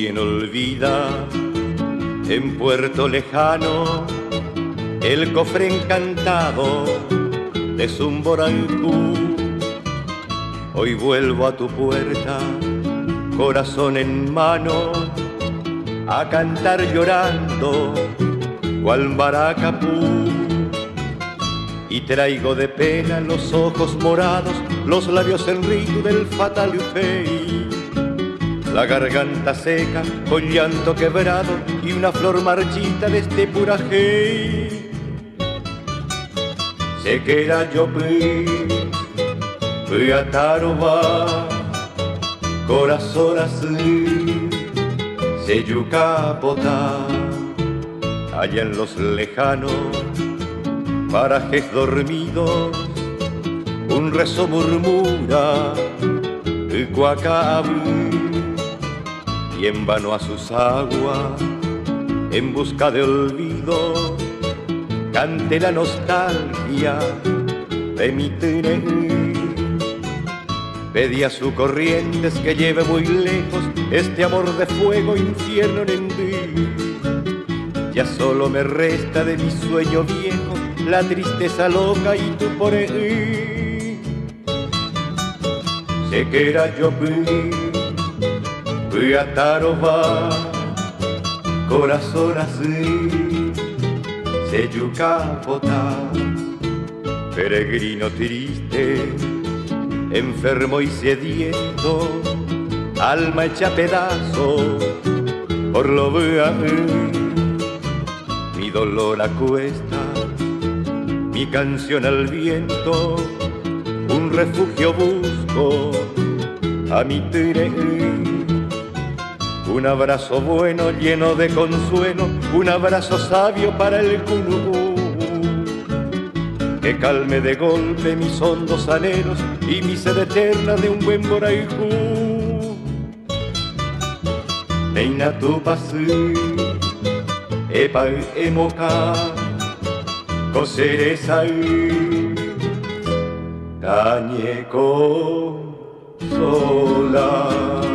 quien olvida en puerto lejano el cofre encantado de Zumborangú. Hoy vuelvo a tu puerta, corazón en mano, a cantar llorando cual maracapú. Y traigo de pena los ojos morados, los labios en ritmo del fatal fey, la garganta seca con llanto quebrado y una flor marchita de este purajey. Se queda yo a taroba, corazón así, se yucapota, allá en los lejanos parajes dormidos, un rezo murmura el cuacabí, y en vano a sus aguas, en busca de olvido, cante la nostalgia de mi tren. Pedí a sus corrientes que lleve muy lejos este amor de fuego, infierno en mí. Ya solo me resta de mi sueño viejo la tristeza loca y tu por ahí. Se queda yo a taroba, corazón así, se yucapota, peregrino triste, enfermo y sediento, alma hecha pedazos por lo bien. Mi dolor a cuesta, mi canción al viento, un refugio busco a mi tren. Un abrazo bueno lleno de consuelo, un abrazo sabio para el cunú, que calme de golpe mis hondos anhelos y mi sed eterna de un buen boraicú. Neina tu pasí, epa emoca, coseres ahí, tañeco sola.